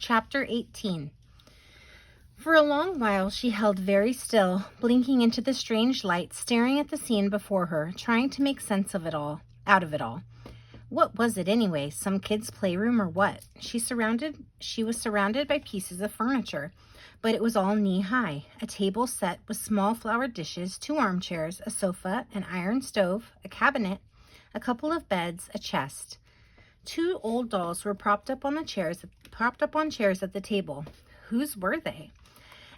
Chapter 18. For a long while she held very still, blinking into the strange light, staring at the scene before her, trying to make sense of it all, out of it all. What was it anyway? Some kid's playroom or what? She was surrounded by pieces of furniture, but it was all knee-high. A table set with small flowered dishes, 2 armchairs, a sofa, an iron stove, a cabinet, a couple of beds, a chest. 2 old dolls were propped up on chairs at the table. Whose were they?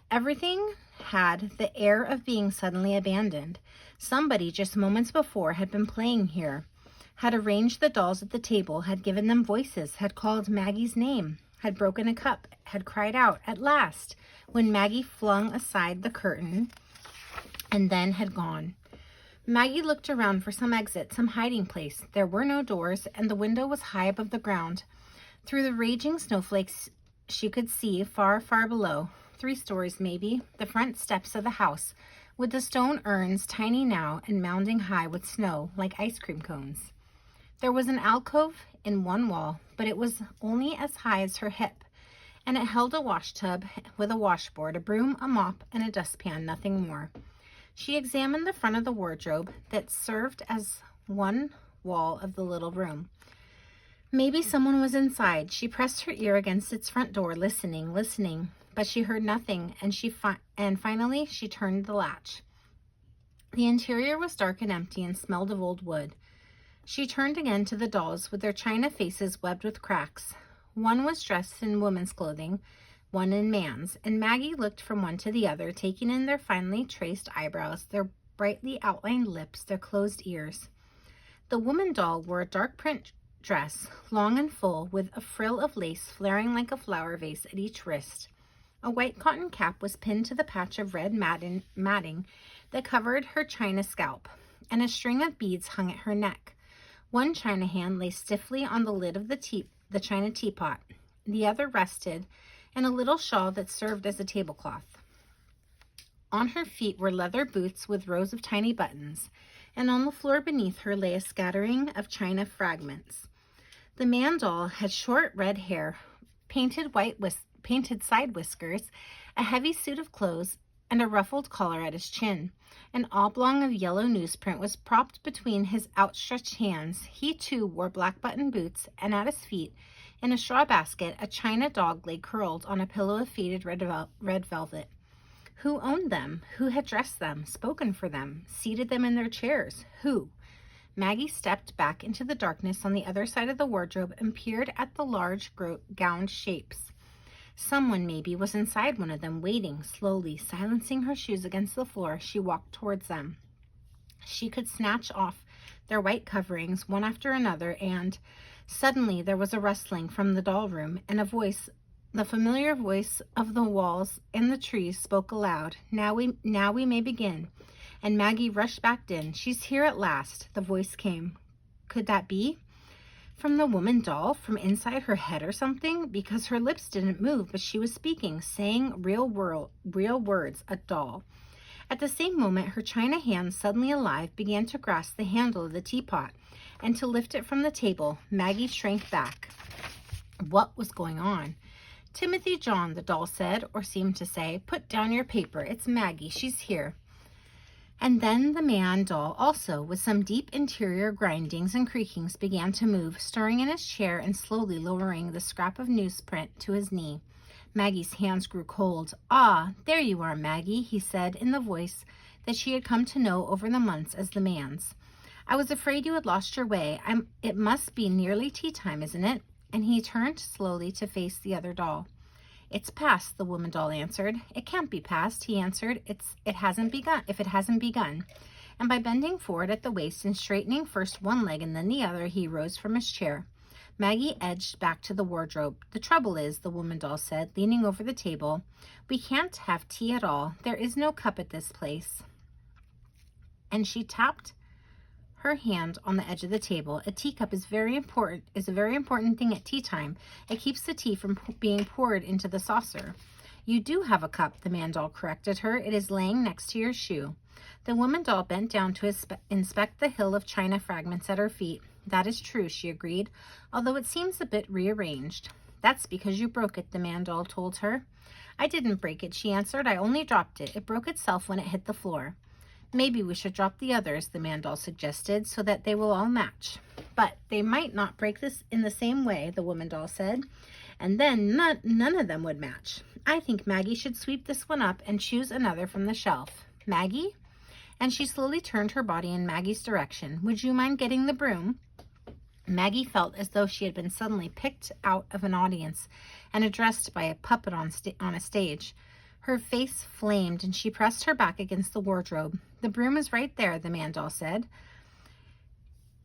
Everything had the air of being suddenly abandoned. Somebody just moments before had been playing here, had arranged the dolls at the table, had given them voices, had called Maggie's name, had broken a cup, had cried out, at last, when Maggie flung aside the curtain and then had gone. Maggie looked around for some exit, some hiding place. There were no doors, and the window was high above the ground. Through the raging snowflakes, she could see far, far below, 3 stories maybe, the front steps of the house, with the stone urns tiny now and mounding high with snow like ice cream cones. There was an alcove in one wall, but it was only as high as her hip, and it held a wash tub with a washboard, a broom, a mop, and a dustpan, nothing more. She examined the front of the wardrobe that served as one wall of the little room. Maybe someone was inside. She pressed her ear against its front door, listening, but she heard nothing, and finally she turned the latch. The interior was dark and empty and smelled of old wood. She turned again to the dolls with their china faces webbed with cracks. One was dressed in woman's clothing, one in man's, and Maggie looked from one to the other, taking in their finely traced eyebrows, their brightly outlined lips, their closed ears. The woman doll wore a dark print dress, long and full, with a frill of lace flaring like a flower vase at each wrist. A white cotton cap was pinned to the patch of red matting that covered her china scalp, and a string of beads hung at her neck. One china hand lay stiffly on the lid of the china teapot. The other rested in a little shawl that served as a tablecloth. On her feet were leather boots with rows of tiny buttons, and on the floor beneath her lay a scattering of china fragments. The man doll had short red hair, painted side whiskers, a heavy suit of clothes, and a ruffled collar at his chin. An oblong of yellow newsprint was propped between his outstretched hands. He too wore black button boots, and at his feet, in a straw basket, a china dog lay curled on a pillow of faded red velvet. Who owned them? Who had dressed them, spoken for them, seated them in their chairs? Who? Maggie stepped back into the darkness on the other side of the wardrobe and peered at the large gowned shapes. Someone, maybe, was inside one of them, waiting. Slowly, silencing her shoes against the floor, she walked towards them. She could snatch off their white coverings one after another, and suddenly there was a rustling from the doll room, and a voice, the familiar voice of the walls and the trees, spoke aloud. Now we may begin. And Maggie rushed back in. She's here at last, the voice came. Could that be from the woman doll, from inside her head or something? Because her lips didn't move, but she was speaking, saying real words, a doll. At the same moment, her china hand, suddenly alive, began to grasp the handle of the teapot and to lift it from the table. Maggie shrank back. What was going on? Timothy John, the doll said, or seemed to say, put down your paper. It's Maggie. She's here. And then the man doll also, with some deep interior grindings and creakings, began to move, stirring in his chair and slowly lowering the scrap of newsprint to his knee. Maggie's hands grew cold. Ah, there you are, Maggie, he said in the voice that she had come to know over the months as the man's. I was afraid you had lost your way. It must be nearly tea time, isn't it? And he turned slowly to face the other doll. It's past, the woman doll answered. It can't be past, he answered. If it hasn't begun. And by bending forward at the waist and straightening first one leg and then the other, he rose from his chair. Maggie edged back to the wardrobe. The trouble is, the woman doll said, leaning over the table, we can't have tea at all. There is no cup at this place. And she tapped her hand on the edge of the table. A teacup is a very important thing at tea time. It keeps the tea from being poured into the saucer. You do have a cup, the man doll corrected her. It is laying next to your shoe. The woman doll bent down to inspect the hill of china fragments at her feet. That is true, she agreed, although it seems a bit rearranged. That's because you broke it, the man doll told her. I didn't break it, she answered. I only dropped it. It broke itself when it hit the floor. Maybe we should drop the others, the man doll suggested, so that they will all match. But they might not break this in the same way, the woman doll said, and then none of them would match. I think Maggie should sweep this one up and choose another from the shelf. Maggie? And she slowly turned her body in Maggie's direction. Would you mind getting the broom? Maggie felt as though she had been suddenly picked out of an audience and addressed by a puppet on a stage. Her face flamed and she pressed her back against the wardrobe. The broom is right there, the man doll said,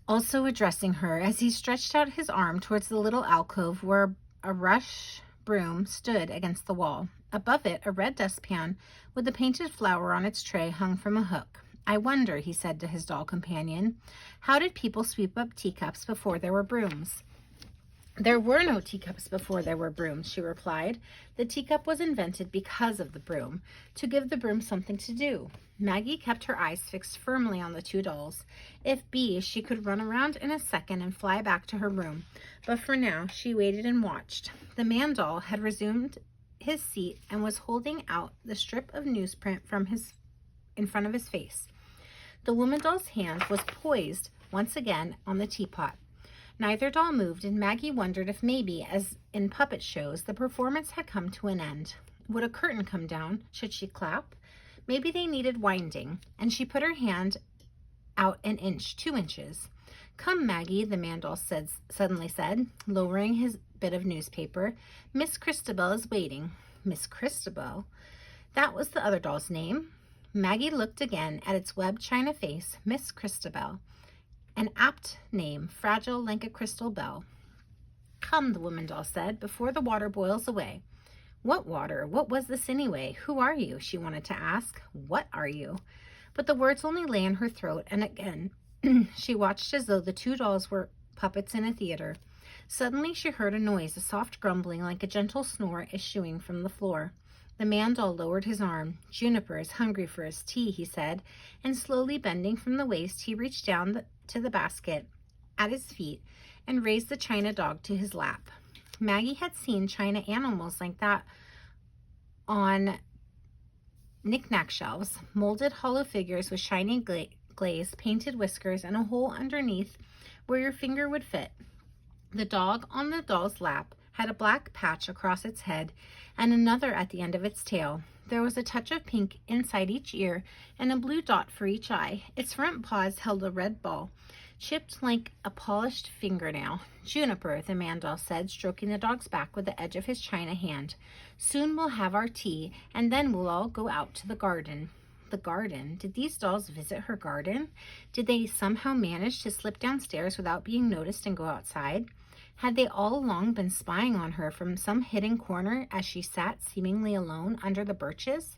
also addressing her as he stretched out his arm towards the little alcove where a rush broom stood against the wall. Above it, a red dustpan with a painted flower on its tray hung from a hook. I wonder, he said to his doll companion, how did people sweep up teacups before there were brooms? There were no teacups before there were brooms, she replied. The teacup was invented because of the broom, to give the broom something to do. Maggie kept her eyes fixed firmly on the two dolls. If be, she could run around in a second and fly back to her room. But for now, she waited and watched. The man doll had resumed his seat and was holding out the strip of newsprint in front of his face. The woman doll's hand was poised once again on the teapot. Neither doll moved, and Maggie wondered if maybe, as in puppet shows, the performance had come to an end. Would a curtain come down? Should she clap? Maybe they needed winding, and she put her hand out an inch, 2 inches. Come, Maggie, the man doll suddenly said, lowering his bit of newspaper. Miss Christabel is waiting. Miss Christabel? That was the other doll's name. Maggie looked again at its webbed china face. Miss Christabel. An apt name, fragile like a crystal bell. Come, the woman doll said, before the water boils away. What water? What was this anyway? Who are you? She wanted to ask. What are you? But the words only lay in her throat, and again she watched as though the two dolls were puppets in a theater. Suddenly she heard a noise, a soft grumbling like a gentle snore issuing from the floor. The man doll lowered his arm. Juniper is hungry for his tea, he said, and slowly bending from the waist, he reached down to the basket at his feet and raised the china dog to his lap. Maggie had seen china animals like that on knick-knack shelves, molded hollow figures with shiny glaze, painted whiskers, and a hole underneath where your finger would fit. The dog on the doll's lap had a black patch across its head and another at the end of its tail. There was a touch of pink inside each ear and a blue dot for each eye. Its front paws held a red ball, chipped like a polished fingernail. Juniper, the man doll said, stroking the dog's back with the edge of his china hand. Soon we'll have our tea, and then we'll all go out to the garden. The garden? Did these dolls visit her garden? Did they somehow manage to slip downstairs without being noticed and go outside? Had they all along been spying on her from some hidden corner as she sat seemingly alone under the birches?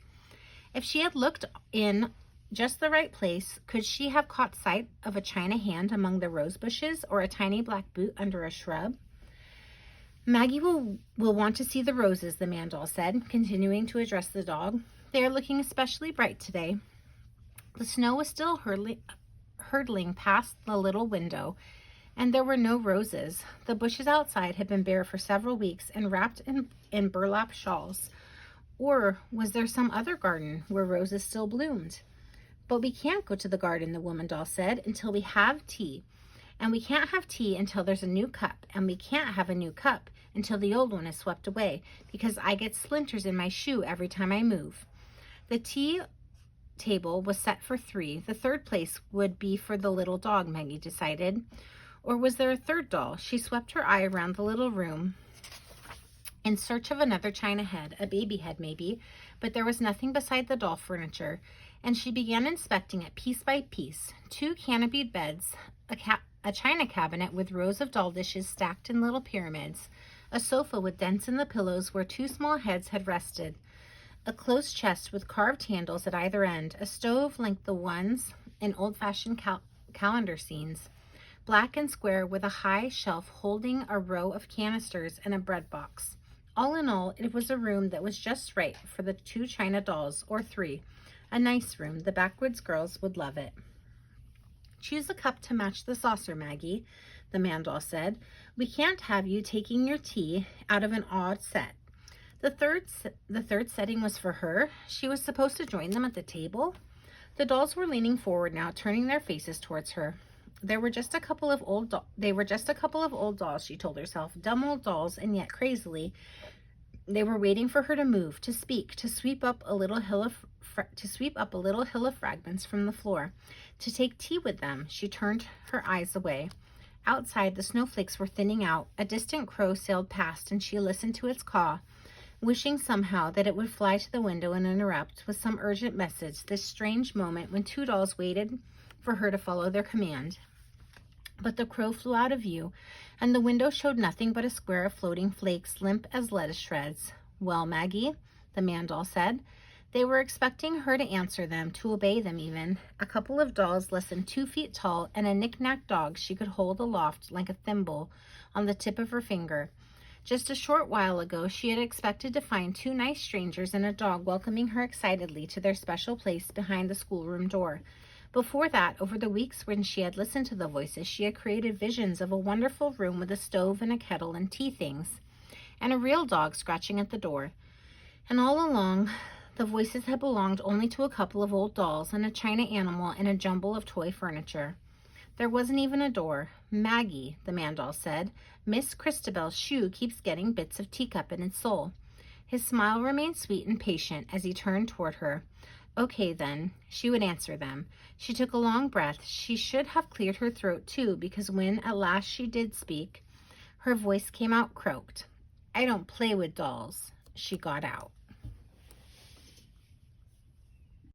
If she had looked in just the right place, could she have caught sight of a china hand among the rose bushes or a tiny black boot under a shrub? Maggie will want to see the roses, the man doll said, continuing to address the dog. They are looking especially bright today. The snow was still hurtling past the little window, and there were no roses. The bushes outside had been bare for several weeks and wrapped in burlap shawls. Or was there some other garden where roses still bloomed? But we can't go to the garden, the woman doll said, until we have tea. And we can't have tea until there's a new cup. And we can't have a new cup until the old one is swept away, because I get splinters in my shoe every time I move. The tea table was set for 3. The third place would be for the little dog, Maggie decided. Or was there a third doll? She swept her eye around the little room in search of another china head, a baby head maybe, but there was nothing beside the doll furniture, and she began inspecting it piece by piece. 2 canopied beds, a china cabinet with rows of doll dishes stacked in little pyramids, a sofa with dents in the pillows where 2 small heads had rested, a closed chest with carved handles at either end, a stove like the ones in old-fashioned calendar scenes, black and square with a high shelf holding a row of canisters and a bread box. All in all, it was a room that was just right for the 2 china dolls, or 3. A nice room. The backwoods girls would love it. Choose a cup to match the saucer, Maggie, the man doll said. We can't have you taking your tea out of an odd set. The third setting was for her. She was supposed to join them at the table. The dolls were leaning forward now, turning their faces towards her. They were just a couple of old dolls, she told herself, dumb old dolls, and yet crazily, they were waiting for her to move, to speak, to sweep up a little hill of fragments from the floor, to take tea with them. She turned her eyes away. Outside, the snowflakes were thinning out. A distant crow sailed past, and she listened to its caw, wishing somehow that it would fly to the window and interrupt with some urgent message this strange moment when two dolls waited for her to follow their command. But the crow flew out of view, and the window showed nothing but a square of floating flakes, limp as lettuce shreds. "Well, Maggie," the man doll said. They were expecting her to answer them, to obey them even. A couple of dolls less than 2 feet tall and a knick-knack dog she could hold aloft like a thimble on the tip of her finger. Just a short while ago, she had expected to find 2 nice strangers and a dog welcoming her excitedly to their special place behind the schoolroom door. Before that, over the weeks when she had listened to the voices, she had created visions of a wonderful room with a stove and a kettle and tea things, and a real dog scratching at the door. And all along, the voices had belonged only to a couple of old dolls and a china animal and a jumble of toy furniture. There wasn't even a door. "Maggie," the man doll said, "Miss Christabel's shoe keeps getting bits of teacup in its sole." His smile remained sweet and patient as he turned toward her. Okay, then. She would answer them. She took a long breath. She should have cleared her throat, too, because when at last she did speak, her voice came out croaked. "I don't play with dolls," she got out.